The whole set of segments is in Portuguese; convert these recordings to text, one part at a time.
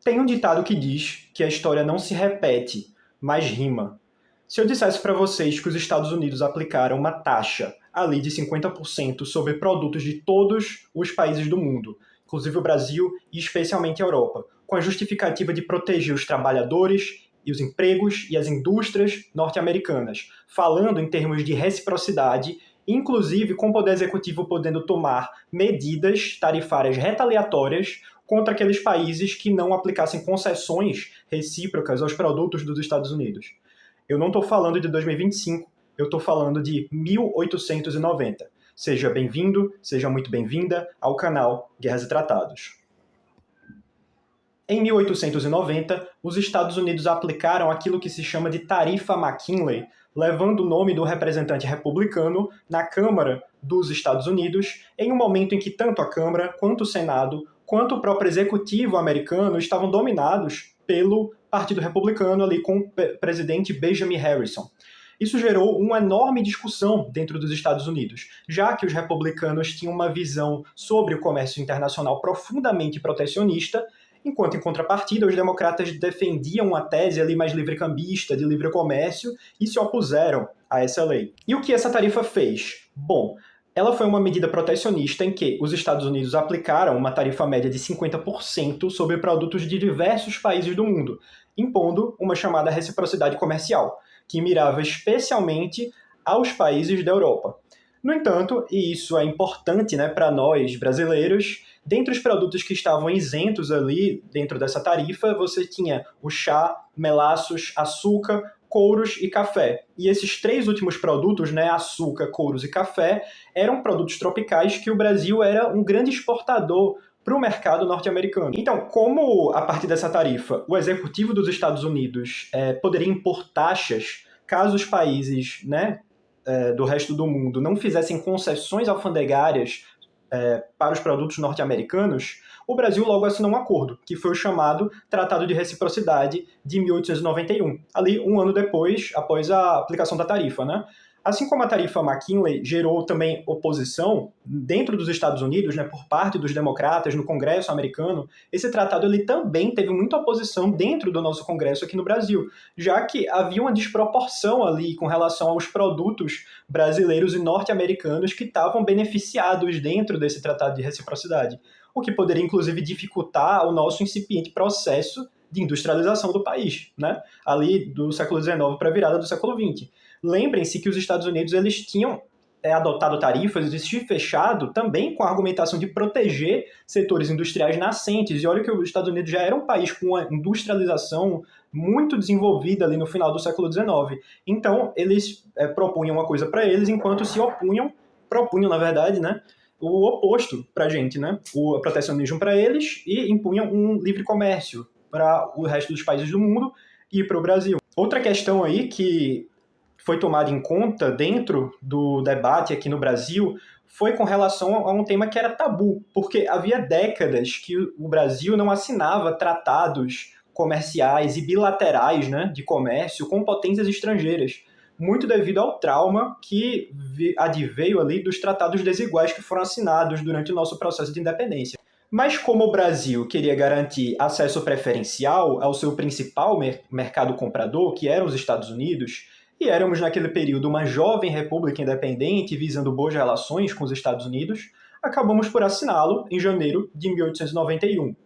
Tem um ditado que diz que a história não se repete, mas rima. Se eu dissesse para vocês que os Estados Unidos aplicaram uma taxa ali de 50% sobre produtos de todos os países do mundo, inclusive o Brasil e especialmente a Europa, com a justificativa de proteger os trabalhadores e os empregos e as indústrias norte-americanas, falando em termos de reciprocidade, inclusive com o Poder Executivo podendo tomar medidas tarifárias retaliatórias contra aqueles países que não aplicassem concessões recíprocas aos produtos dos Estados Unidos. Eu não estou falando de 2025, eu estou falando de 1890. Seja bem-vindo, seja muito bem-vinda ao canal Guerras e Tratados. Em 1890, os Estados Unidos aplicaram aquilo que se chama de Tarifa McKinley, levando o nome do representante republicano na Câmara dos Estados Unidos, em um momento em que tanto a Câmara, quanto o Senado, quanto o próprio Executivo americano estavam dominados pelo Partido Republicano, ali com o presidente Benjamin Harrison. Isso gerou uma enorme discussão dentro dos Estados Unidos, já que os republicanos tinham uma visão sobre o comércio internacional profundamente protecionista, enquanto, em contrapartida, os democratas defendiam uma tese ali mais livre-cambista, de livre comércio, e se opuseram a essa lei. E o que essa tarifa fez? Bom, ela foi uma medida protecionista em que os Estados Unidos aplicaram uma tarifa média de 50% sobre produtos de diversos países do mundo, impondo uma chamada reciprocidade comercial, que mirava especialmente aos países da Europa. No entanto, e isso é importante, para nós brasileiros, dentre os produtos que estavam isentos ali dentro dessa tarifa, você tinha o chá, melaços, açúcar, couros e café. E esses três últimos produtos, açúcar, couros e café, eram produtos tropicais que o Brasil era um grande exportador para o mercado norte-americano. Então, como a partir dessa tarifa o executivo dos Estados Unidos poderia impor taxas caso os países do resto do mundo não fizessem concessões alfandegárias para os produtos norte-americanos, o Brasil logo assinou um acordo, que foi o chamado Tratado de Reciprocidade de 1891, ali um ano depois, após a aplicação da tarifa, Assim como a tarifa McKinley gerou também oposição dentro dos Estados Unidos, por parte dos democratas no Congresso americano, esse tratado ele também teve muita oposição dentro do nosso Congresso aqui no Brasil, já que havia uma desproporção ali com relação aos produtos brasileiros e norte-americanos que estavam beneficiados dentro desse tratado de reciprocidade, o que poderia inclusive dificultar o nosso incipiente processo de industrialização do país, ali do século XIX para a virada do século XX. Lembrem-se que os Estados Unidos eles tinham adotado tarifas e se fechado também com a argumentação de proteger setores industriais nascentes. E olha que os Estados Unidos já era um país com uma industrialização muito desenvolvida ali no final do século XIX. Então, eles propunham uma coisa para eles, enquanto se propunham, na verdade, o oposto para a gente, o protecionismo para eles, e impunham um livre comércio para o resto dos países do mundo e para o Brasil. Outra questão aí que foi tomada em conta dentro do debate aqui no Brasil foi com relação a um tema que era tabu, porque havia décadas que o Brasil não assinava tratados comerciais e bilaterais de comércio com potências estrangeiras, muito devido ao trauma que adveio ali dos tratados desiguais que foram assinados durante o nosso processo de independência. Mas como o Brasil queria garantir acesso preferencial ao seu principal mercado comprador, que eram os Estados Unidos, e éramos naquele período uma jovem república independente visando boas relações com os Estados Unidos, acabamos por assiná-lo em janeiro de 1891,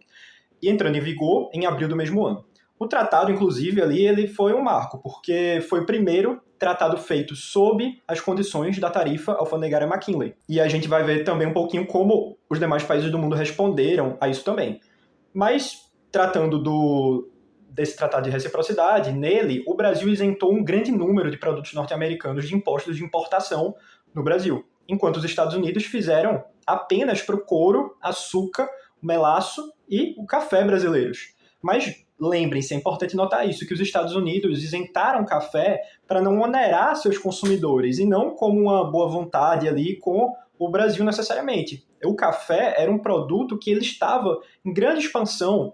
e entrando em vigor em abril do mesmo ano. O tratado, inclusive, ali ele foi um marco, porque foi o primeiro tratado feito sob as condições da tarifa alfandegária McKinley. E a gente vai ver também um pouquinho como os demais países do mundo responderam a isso também. Mas, tratando desse tratado de reciprocidade, nele, o Brasil isentou um grande número de produtos norte-americanos de impostos de importação no Brasil, enquanto os Estados Unidos fizeram apenas para o couro, açúcar, melaço e o café brasileiros. Mas lembrem-se, é importante notar isso, que os Estados Unidos isentaram o café para não onerar seus consumidores e não como uma boa vontade ali com o Brasil necessariamente. O café era um produto que ele estava em grande expansão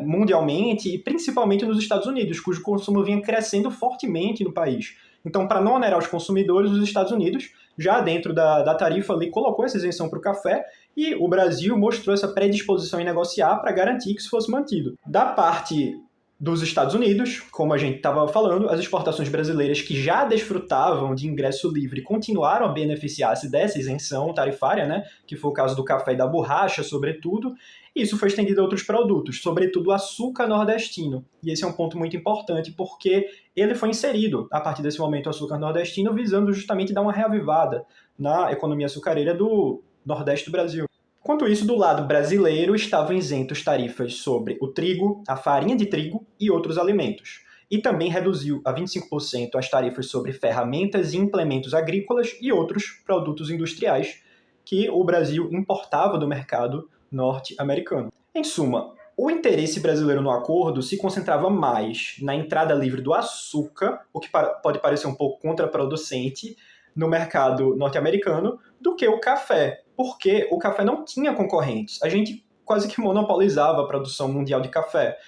mundialmente e principalmente nos Estados Unidos, cujo consumo vinha crescendo fortemente no país. Então, para não onerar os consumidores, os Estados Unidos já dentro da tarifa ali colocou essa isenção para o café e o Brasil mostrou essa predisposição em negociar para garantir que isso fosse mantido. Da parte dos Estados Unidos, como a gente estava falando, as exportações brasileiras que já desfrutavam de ingresso livre continuaram a beneficiar-se dessa isenção tarifária, né, que foi o caso do café e da borracha, sobretudo, e isso foi estendido a outros produtos, sobretudo o açúcar nordestino. E esse é um ponto muito importante, porque ele foi inserido, a partir desse momento, o açúcar nordestino, visando justamente dar uma reavivada na economia açucareira do Nordeste do Brasil. Enquanto isso, do lado brasileiro, estavam isentos tarifas sobre o trigo, a farinha de trigo e outros alimentos. E também reduziu a 25% as tarifas sobre ferramentas e implementos agrícolas e outros produtos industriais que o Brasil importava do mercado norte-americano. Em suma, o interesse brasileiro no acordo se concentrava mais na entrada livre do açúcar, o que pode parecer um pouco contraproducente, no mercado norte-americano, do que o café, porque o café não tinha concorrentes. A gente quase que monopolizava a produção mundial de café.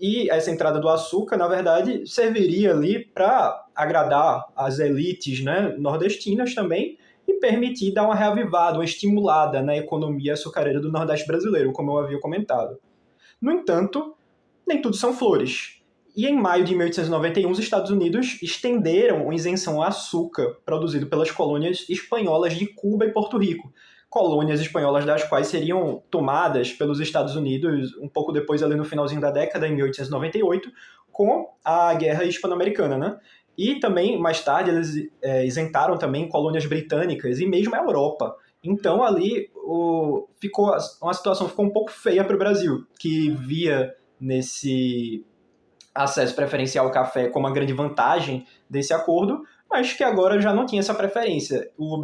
E essa entrada do açúcar, na verdade, serviria ali para agradar as elites, né, nordestinas também e permitir dar uma reavivada, uma estimulada na economia açucareira do Nordeste brasileiro, como eu havia comentado. No entanto, nem tudo são flores. E em maio de 1891, os Estados Unidos estenderam a isenção ao açúcar produzido pelas colônias espanholas de Cuba e Porto Rico, colônias espanholas das quais seriam tomadas pelos Estados Unidos um pouco depois, ali no finalzinho da década, em 1898, com a Guerra Hispano-Americana, né? E também, mais tarde, eles isentaram também colônias britânicas e mesmo a Europa. Então, ali, uma situação ficou um pouco feia para o Brasil, que via nesse acesso preferencial ao café como uma grande vantagem desse acordo, mas que agora já não tinha essa preferência. O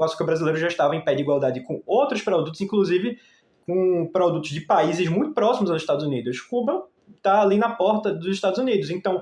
açúcar brasileiro já estava em pé de igualdade com outros produtos, inclusive com produtos de países muito próximos aos Estados Unidos. Cuba está ali na porta dos Estados Unidos, então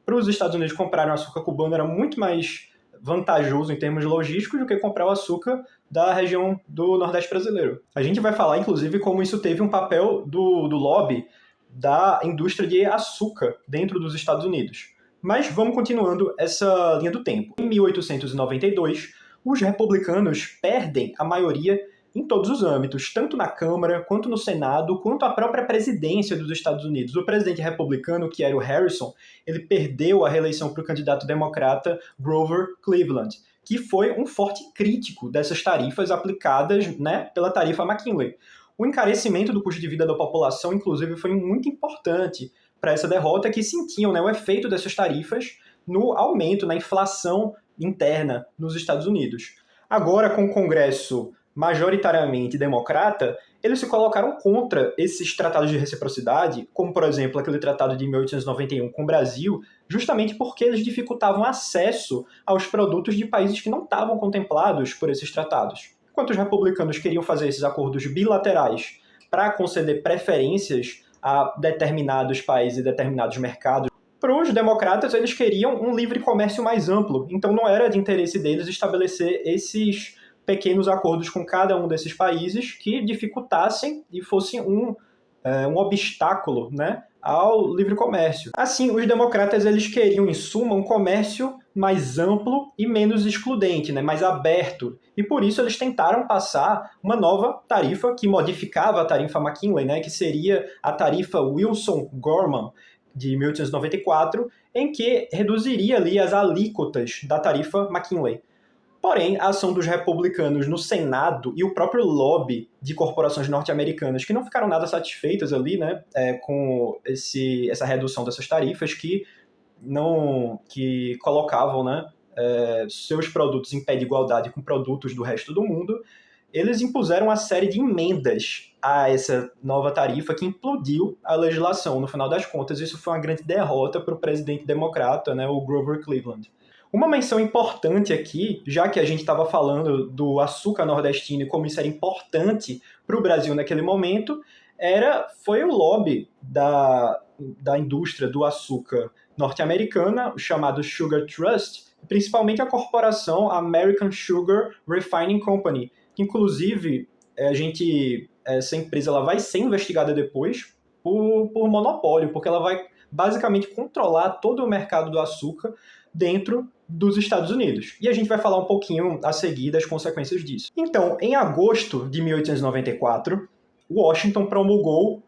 para os Estados Unidos comprarem o açúcar cubano era muito mais vantajoso em termos logísticos do que comprar o açúcar da região do Nordeste brasileiro. A gente vai falar, inclusive, como isso teve um papel do lobby da indústria de açúcar dentro dos Estados Unidos. Mas vamos continuando essa linha do tempo. Em 1892, os republicanos perdem a maioria em todos os âmbitos, tanto na Câmara, quanto no Senado, quanto a própria presidência dos Estados Unidos. O presidente republicano, que era o Harrison, ele perdeu a reeleição para o candidato democrata Grover Cleveland, que foi um forte crítico dessas tarifas aplicadas, né, pela tarifa McKinley. O encarecimento do custo de vida da população, inclusive, foi muito importante para essa derrota, que sentiam, né, o efeito dessas tarifas no aumento, na inflação interna nos Estados Unidos. Agora, com o Congresso majoritariamente democrata, eles se colocaram contra esses tratados de reciprocidade, como, por exemplo, aquele tratado de 1891 com o Brasil, justamente porque eles dificultavam acesso aos produtos de países que não estavam contemplados por esses tratados. Enquanto os republicanos queriam fazer esses acordos bilaterais para conceder preferências a determinados países e determinados mercados, para os democratas eles queriam um livre comércio mais amplo, então não era de interesse deles estabelecer esses pequenos acordos com cada um desses países que dificultassem e fossem um obstáculo, né, ao livre comércio. Assim, os democratas eles queriam, em suma, um comércio mais amplo e menos excludente, né, mais aberto. E por isso eles tentaram passar uma nova tarifa que modificava a tarifa McKinley, né, que seria a tarifa Wilson-Gorman, de 1894, em que reduziria ali as alíquotas da tarifa McKinley. Porém, a ação dos republicanos no Senado e o próprio lobby de corporações norte-americanas, que não ficaram nada satisfeitas ali, né, com essa redução dessas tarifas, que colocavam, né, seus produtos em pé de igualdade com produtos do resto do mundo, eles impuseram uma série de emendas a essa nova tarifa que implodiu a legislação. No final das contas, isso foi uma grande derrota para o presidente democrata, né, o Grover Cleveland. Uma menção importante aqui, já que a gente estava falando do açúcar nordestino e como isso era importante para o Brasil naquele momento, foi o lobby da indústria do açúcar norte-americana, chamado Sugar Trust, principalmente a corporação American Sugar Refining Company, que inclusive essa empresa ela vai ser investigada depois por monopólio, porque ela vai basicamente controlar todo o mercado do açúcar dentro dos Estados Unidos. E a gente vai falar um pouquinho a seguir das consequências disso. Então, em agosto de 1894, Washington promulgou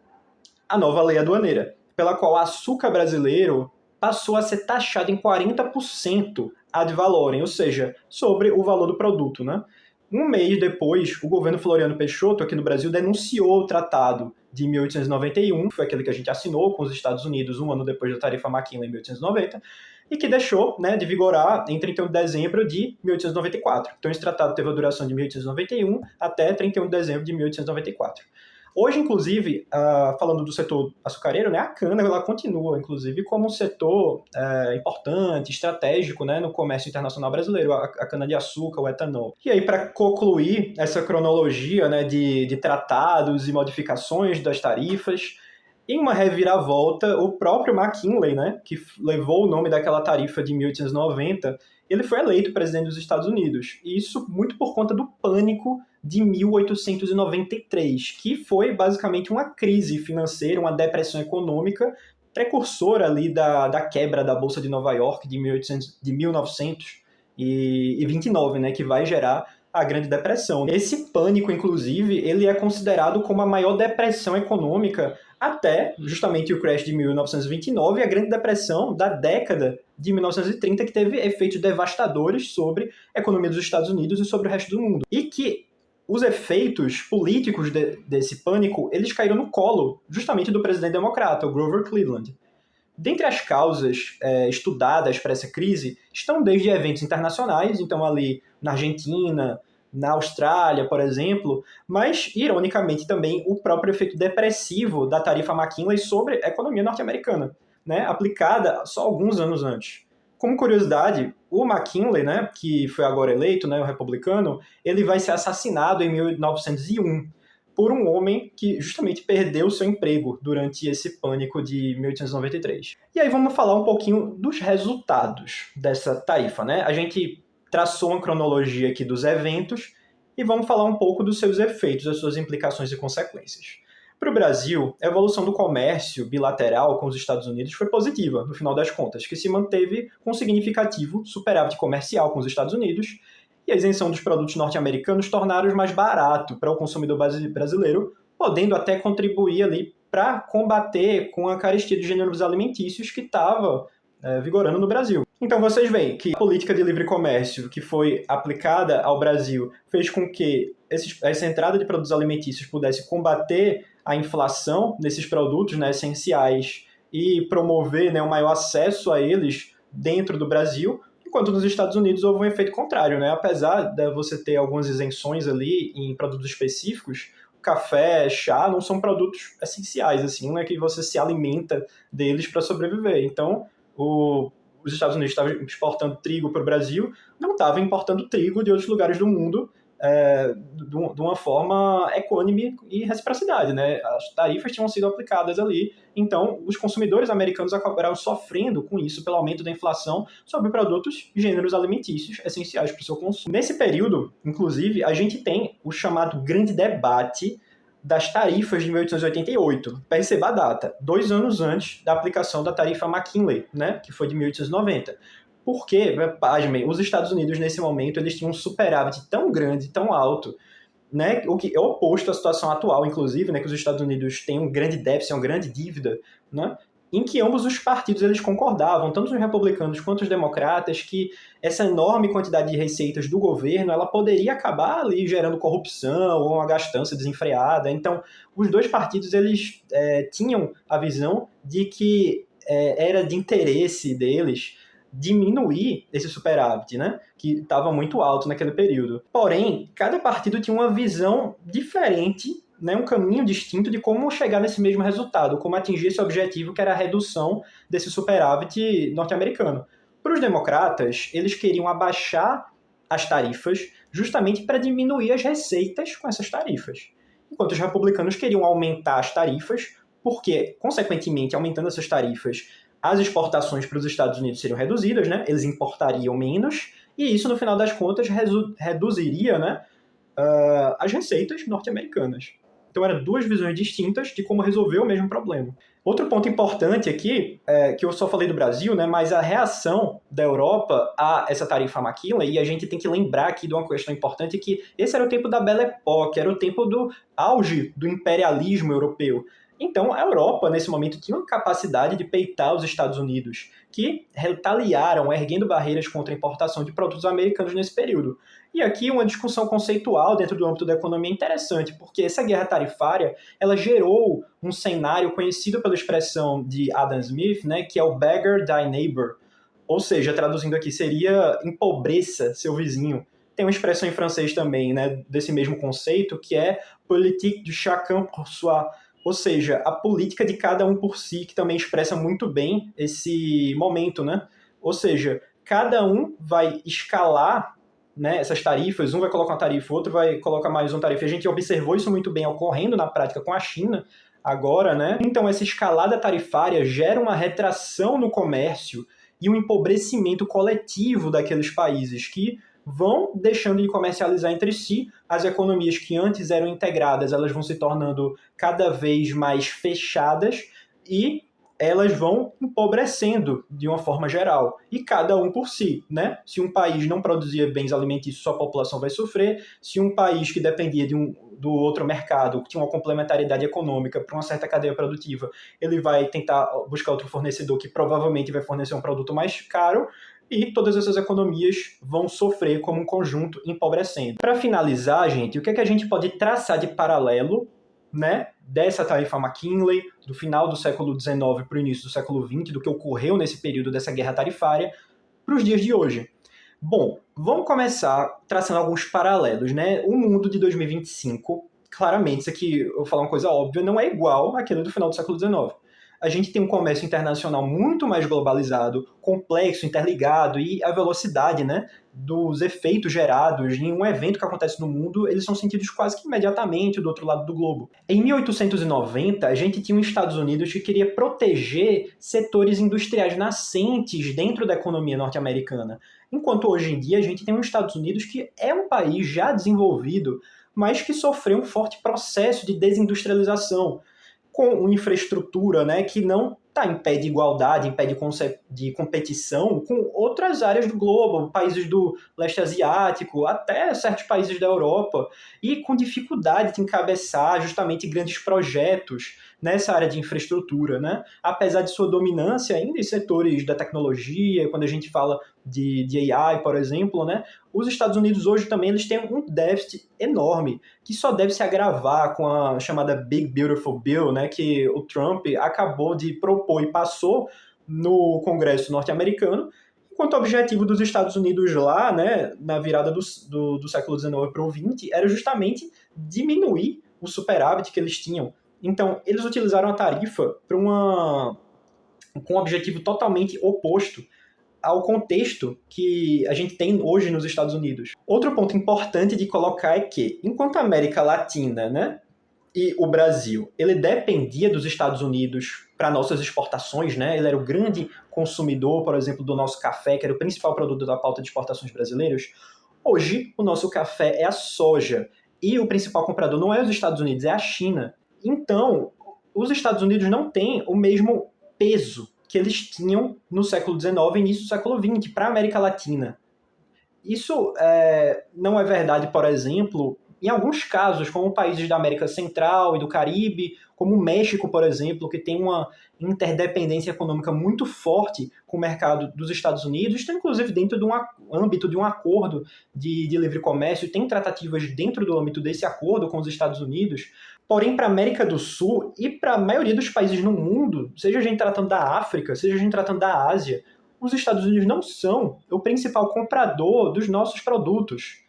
a nova lei aduaneira, pela qual o açúcar brasileiro passou a ser taxado em 40% ad valorem, ou seja, sobre o valor do produto, né? Um mês depois, o governo Floriano Peixoto, aqui no Brasil, denunciou o tratado de 1891, que foi aquele que a gente assinou com os Estados Unidos um ano depois da tarifa McKinley em 1890, e que deixou, né, de vigorar em 31 de dezembro de 1894. Então, esse tratado teve a duração de 1891 até 31 de dezembro de 1894. Hoje, inclusive, falando do setor açucareiro, né, a cana ela continua, inclusive, como um setor importante, estratégico, né, no comércio internacional brasileiro, a cana-de-açúcar, o etanol. E aí, para concluir essa cronologia, né, de tratados e modificações das tarifas, em uma reviravolta, o próprio McKinley, né, que levou o nome daquela tarifa de 1890, ele foi eleito presidente dos Estados Unidos. E isso muito por conta do pânico de 1893, que foi basicamente uma crise financeira, uma depressão econômica, precursora ali da quebra da Bolsa de Nova York de 1929, né, que vai gerar a Grande Depressão. Esse pânico, inclusive, ele é considerado como a maior depressão econômica até justamente o crash de 1929 e a Grande Depressão da década de 1930, que teve efeitos devastadores sobre a economia dos Estados Unidos e sobre o resto do mundo. E que os efeitos políticos desse pânico, eles caíram no colo justamente do presidente democrata, o Grover Cleveland. Dentre as causas estudadas para essa crise estão desde eventos internacionais, então ali na Argentina, na Austrália, por exemplo, mas, ironicamente, também o próprio efeito depressivo da tarifa McKinley sobre a economia norte-americana, né, aplicada só alguns anos antes. Como curiosidade, o McKinley, né, que foi agora eleito, né, o republicano, ele vai ser assassinado em 1901 por um homem que justamente perdeu seu emprego durante esse pânico de 1893. E aí vamos falar um pouquinho dos resultados dessa tarifa, né? A gente traçou uma cronologia aqui dos eventos e vamos falar um pouco dos seus efeitos, das suas implicações e consequências. Para o Brasil, a evolução do comércio bilateral com os Estados Unidos foi positiva, no final das contas, que se manteve com um significativo superávit comercial com os Estados Unidos, e a isenção dos produtos norte-americanos tornaram-os mais baratos para o consumidor brasileiro, podendo até contribuir ali para combater com a carestia de gêneros alimentícios que estava vigorando no Brasil. Então vocês veem que a política de livre comércio que foi aplicada ao Brasil fez com que essa entrada de produtos alimentícios pudesse combater a inflação desses produtos, né, essenciais e promover, né, um maior acesso a eles dentro do Brasil, enquanto nos Estados Unidos houve um efeito contrário, né? Apesar de você ter algumas isenções ali em produtos específicos, café, chá não são produtos essenciais, assim, não é que você se alimenta deles para sobreviver. Então, os Estados Unidos estavam exportando trigo para o Brasil, não estavam importando trigo de outros lugares do mundo de uma forma equânime e reciprocidade, né? As tarifas tinham sido aplicadas ali, então os consumidores americanos acabaram sofrendo com isso pelo aumento da inflação sobre produtos e gêneros alimentícios essenciais para o seu consumo. Nesse período, inclusive, a gente tem o chamado Grande Debate das tarifas de 1888. Perceba a data, 2 anos antes da aplicação da tarifa McKinley, né, que foi de 1890. Porque, pasmem, os Estados Unidos, nesse momento, eles tinham um superávit tão grande, tão alto, né, o que é oposto à situação atual, inclusive, né, que os Estados Unidos têm um grande déficit, uma grande dívida, né, em que ambos os partidos eles concordavam, tanto os republicanos quanto os democratas, que essa enorme quantidade de receitas do governo ela poderia acabar ali gerando corrupção ou uma gastança desenfreada. Então, os dois partidos eles tinham a visão de que era de interesse deles diminuir esse superávit, né, que estava muito alto naquele período. Porém, cada partido tinha uma visão diferente, né, um caminho distinto de como chegar nesse mesmo resultado, como atingir esse objetivo que era a redução desse superávit norte-americano. Para os democratas, eles queriam abaixar as tarifas justamente para diminuir as receitas com essas tarifas, enquanto os republicanos queriam aumentar as tarifas porque, consequentemente, aumentando essas tarifas, as exportações para os Estados Unidos seriam reduzidas, né? Eles importariam menos, e isso, no final das contas, reduziria, né, as receitas norte-americanas. Então eram duas visões distintas de como resolver o mesmo problema. Outro ponto importante aqui, que eu só falei do Brasil, né, mas a reação da Europa a essa tarifa McKinley, e a gente tem que lembrar aqui de uma questão importante, que esse era o tempo da Belle Époque, era o tempo do auge do imperialismo europeu. Então, a Europa, nesse momento, tinha uma capacidade de peitar os Estados Unidos, que retaliaram, erguendo barreiras contra a importação de produtos americanos nesse período. E aqui uma discussão conceitual dentro do âmbito da economia é interessante, porque essa guerra tarifária, ela gerou um cenário conhecido pela expressão de Adam Smith, né, que é o beggar thy neighbor, ou seja, traduzindo aqui, seria empobreça seu vizinho. Tem uma expressão em francês também, né, desse mesmo conceito, que é politique de chacun pour soi, ou seja, a política de cada um por si, que também expressa muito bem esse momento, né? Ou seja, cada um vai escalar, né, essas tarifas, um vai colocar uma tarifa, o outro vai colocar mais uma tarifa. A gente observou isso muito bem ocorrendo na prática com a China agora, né? Então essa escalada tarifária gera uma retração no comércio e um empobrecimento coletivo daqueles países que vão deixando de comercializar entre si. As economias que antes eram integradas, elas vão se tornando cada vez mais fechadas e elas vão empobrecendo de uma forma geral, e cada um por si, né? Se um país não produzia bens alimentícios, sua população vai sofrer. Se um país que dependia do outro mercado, que tinha uma complementariedade econômica para uma certa cadeia produtiva, ele vai tentar buscar outro fornecedor que provavelmente vai fornecer um produto mais caro, e todas essas economias vão sofrer como um conjunto, empobrecendo. Para finalizar, gente, o que é que a gente pode traçar de paralelo, né, dessa tarifa McKinley, do final do século XIX para o início do século XX, do que ocorreu nesse período dessa guerra tarifária, para os dias de hoje? Bom, vamos começar traçando alguns paralelos, né? O mundo de 2025, claramente, isso aqui, eu vou falar uma coisa óbvia, não é igual àquele do final do século XIX. A gente tem um comércio internacional muito mais globalizado, complexo, interligado, e a velocidade, né, dos efeitos gerados em um evento que acontece no mundo, eles são sentidos quase que imediatamente do outro lado do globo. Em 1890, a gente tinha os Estados Unidos que queria proteger setores industriais nascentes dentro da economia norte-americana, enquanto hoje em dia a gente tem os Estados Unidos que é um país já desenvolvido, mas que sofreu um forte processo de desindustrialização, com uma infraestrutura, né, que não está em pé de igualdade, em pé de competição com outras áreas do globo, países do leste asiático, até certos países da Europa, e com dificuldade de encabeçar justamente grandes projetos nessa área de infraestrutura, né? Apesar de sua dominância ainda em setores da tecnologia, quando a gente fala de AI, por exemplo, né? Os Estados Unidos hoje também eles têm um déficit enorme, que só deve se agravar com a chamada Big Beautiful Bill, né, que o Trump acabou de propor e passou no Congresso norte-americano, enquanto o objetivo dos Estados Unidos lá, né, na virada do século XIX para o XX, era justamente diminuir o superávit que eles tinham. Então, eles utilizaram a tarifa com um objetivo totalmente oposto ao contexto que a gente tem hoje nos Estados Unidos. Outro ponto importante de colocar é que, enquanto a América Latina, né, e o Brasil, ele dependia dos Estados Unidos para nossas exportações, né? Ele era o grande consumidor, por exemplo, do nosso café, que era o principal produto da pauta de exportações brasileiras. Hoje, o nosso café é a soja, e o principal comprador não é os Estados Unidos, é a China. Então, os Estados Unidos não têm o mesmo peso que eles tinham no século XIX e início do século XX para a América Latina. Isso não é verdade, por exemplo, em alguns casos, como países da América Central e do Caribe, como o México, por exemplo, que tem uma interdependência econômica muito forte com o mercado dos Estados Unidos, está inclusive dentro de um âmbito de um acordo de livre comércio, tem tratativas dentro do âmbito desse acordo com os Estados Unidos. Porém, para a América do Sul e para a maioria dos países no mundo, seja a gente tratando da África, seja a gente tratando da Ásia, os Estados Unidos não são o principal comprador dos nossos produtos.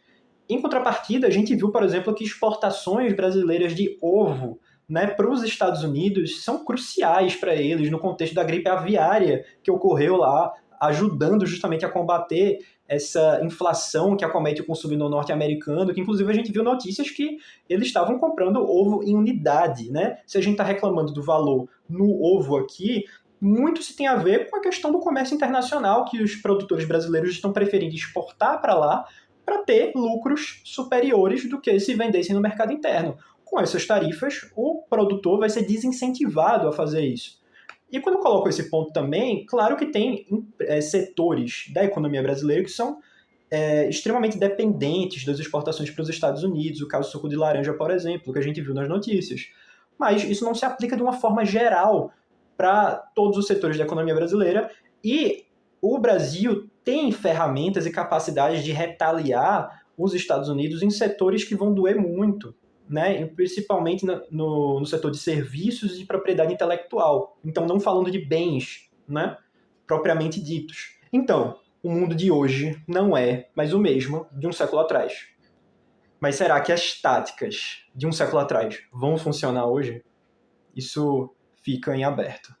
Em contrapartida, a gente viu, por exemplo, que exportações brasileiras de ovo, né, para os Estados Unidos são cruciais para eles no contexto da gripe aviária que ocorreu lá, ajudando justamente a combater essa inflação que acomete o consumidor norte-americano, que inclusive a gente viu notícias que eles estavam comprando ovo em unidade, né? Se a gente está reclamando do valor no ovo aqui, muito se tem a ver com a questão do comércio internacional, que os produtores brasileiros estão preferindo exportar para lá para ter lucros superiores do que se vendessem no mercado interno. com essas tarifas, o produtor vai ser desincentivado a fazer isso. E quando eu coloco esse ponto também, claro que tem setores da economia brasileira que são extremamente dependentes das exportações para os Estados Unidos, o caso do suco de laranja, por exemplo, que a gente viu nas notícias. Mas isso não se aplica de uma forma geral para todos os setores da economia brasileira, e o Brasil tem ferramentas e capacidades de retaliar os Estados Unidos em setores que vão doer muito, né? Principalmente no setor de serviços e propriedade intelectual. Então, não falando de bens, né? Propriamente ditos. Então, o mundo de hoje não é mais o mesmo de um século atrás. Mas será que as táticas de um século atrás vão funcionar hoje? Isso fica em aberto.